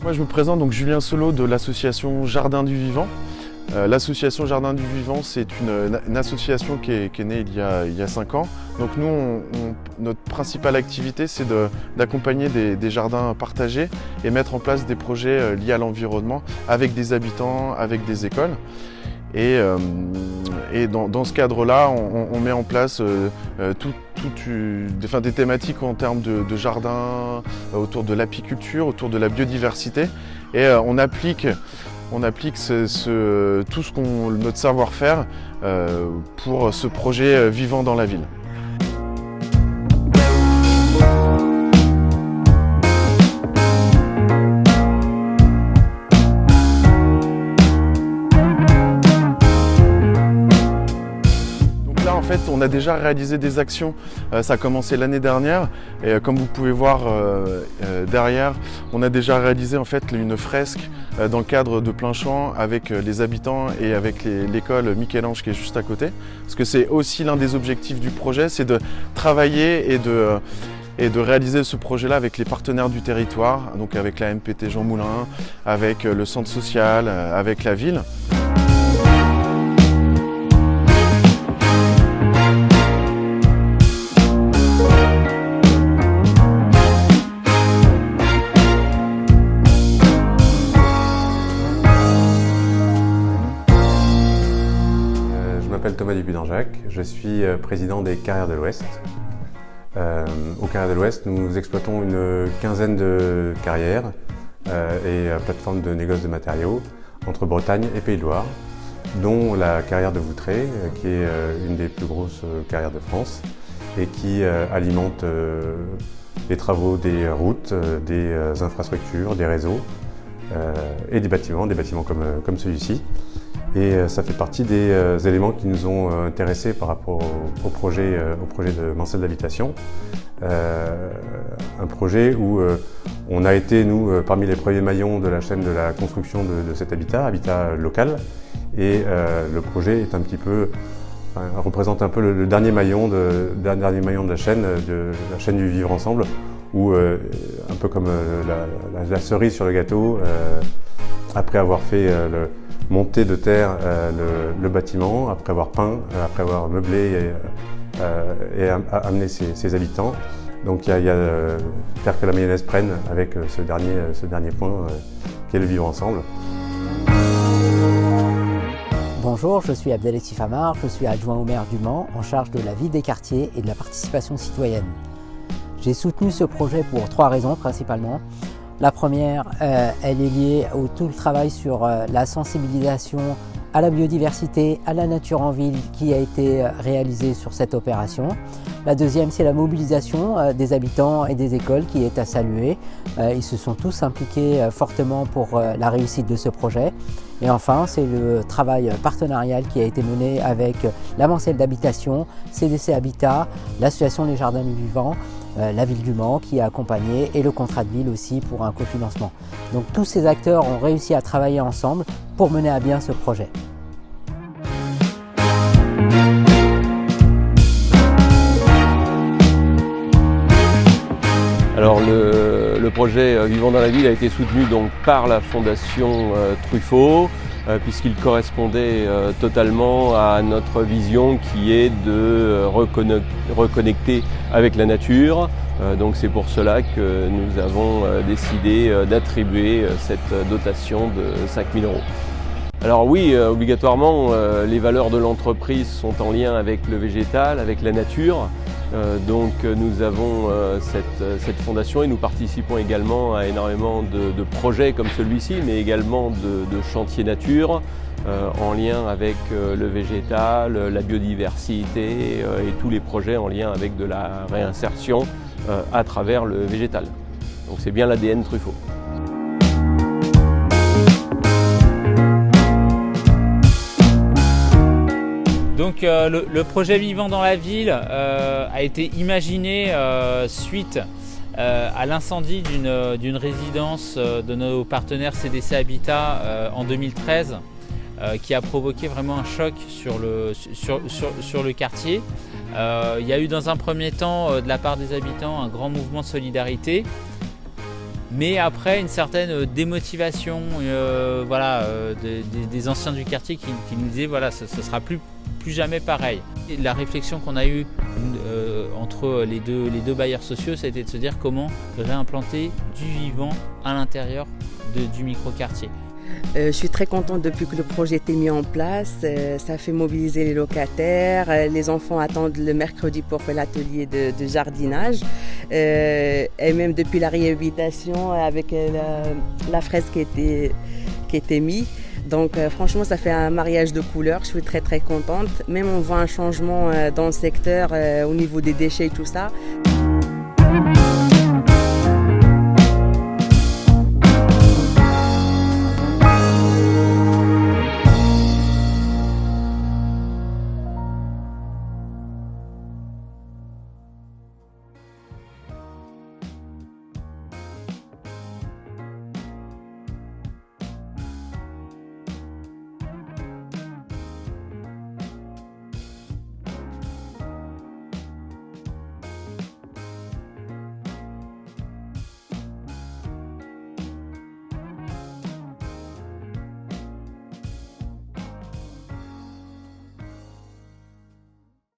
Moi je me présente, donc Julien Solo de l'association Jardin du Vivant. L'association Jardin du Vivant, c'est une association qui est née il y a 5 ans. Donc nous, notre principale activité, c'est d'accompagner des jardins partagés et mettre en place des projets liés à l'environnement avec des habitants, avec des écoles. Et dans ce cadre-là, on met en place des thématiques en termes de jardin, autour de l'apiculture, autour de la biodiversité. Et on applique notre savoir-faire pour ce projet Vivant dans la ville. En fait, on a déjà réalisé des actions, ça a commencé l'année dernière et comme vous pouvez voir derrière, on a déjà réalisé en fait une fresque dans le cadre de plein champ avec les habitants et avec l'école Michel-Ange qui est juste à côté. Parce que c'est aussi l'un des objectifs du projet, c'est de travailler et de réaliser ce projet-là avec les partenaires du territoire, donc avec la MPT Jean Moulin, avec le centre social, avec la ville. Je m'appelle Thomas Dupuy-d'Anjac, je suis président des Carrières de l'Ouest. Aux Carrières de l'Ouest, nous exploitons une quinzaine de carrières et plateformes de négoce de matériaux entre Bretagne et Pays de Loire, dont la carrière de Voutré, qui est une des plus grosses carrières de France et qui alimente les travaux des routes, des infrastructures, des réseaux et des bâtiments comme celui-ci. Et ça fait partie des éléments qui nous ont intéressés par rapport au projet de Mancel d'habitation. Un projet où on a été, nous, parmi les premiers maillons de la chaîne de la construction de cet habitat local. Et le projet est représente un peu le dernier maillon de la chaîne du vivre ensemble, où un peu comme la cerise sur le gâteau, après avoir fait monter de terre le bâtiment, après avoir peint, après avoir meublé et amené ses habitants. Donc il y a faire que la mayonnaise prenne avec ce dernier point qui est le vivre ensemble. Bonjour, je suis Abdelatif Amar, je suis adjoint au maire du Mans en charge de la vie des quartiers et de la participation citoyenne. J'ai soutenu ce projet pour 3 raisons principalement. La première, elle est liée au tout le travail sur la sensibilisation à la biodiversité, à la nature en ville qui a été réalisé sur cette opération. La deuxième, c'est la mobilisation des habitants et des écoles qui est à saluer. Ils se sont tous impliqués fortement pour la réussite de ce projet. Et enfin, c'est le travail partenarial qui a été mené avec la Mancel d'habitation, CDC Habitat, l'association Les Jardins du Vivant, la ville du Mans qui a accompagné et le contrat de ville aussi pour un cofinancement. Donc tous ces acteurs ont réussi à travailler ensemble pour mener à bien ce projet. Alors le projet Vivant dans la ville a été soutenu donc par la Fondation Truffaut puisqu'il correspondait totalement à notre vision qui est de reconnecter avec la nature. Donc c'est pour cela que nous avons décidé d'attribuer cette dotation de 5 000 €. Alors oui, obligatoirement, les valeurs de l'entreprise sont en lien avec le végétal, avec la nature. Donc nous avons cette fondation et nous participons également à énormément de projets comme celui-ci, mais également de chantiers nature en lien avec le végétal, la biodiversité et tous les projets en lien avec de la réinsertion à travers le végétal. Donc c'est bien l'ADN Truffaut. Donc le projet Vivant dans la ville a été imaginé suite à l'incendie d'une résidence de nos partenaires CDC Habitat en 2013 qui a provoqué vraiment un choc sur le quartier. Il y a eu dans un premier temps de la part des habitants un grand mouvement de solidarité. mais après une certaine démotivation des anciens du quartier qui nous disaient voilà, ce sera plus jamais pareil. Et la réflexion qu'on a eue entre les deux bailleurs sociaux, ça a été de se dire comment réimplanter du vivant à l'intérieur du micro-quartier. Je suis très contente depuis que le projet a été mis en place. Ça fait mobiliser les locataires. Les enfants attendent le mercredi pour faire l'atelier de jardinage. Et même depuis la réhabilitation avec la fresque qui était mise. Donc franchement, ça fait un mariage de couleurs. Je suis très très contente. Même on voit un changement dans le secteur au niveau des déchets et tout ça.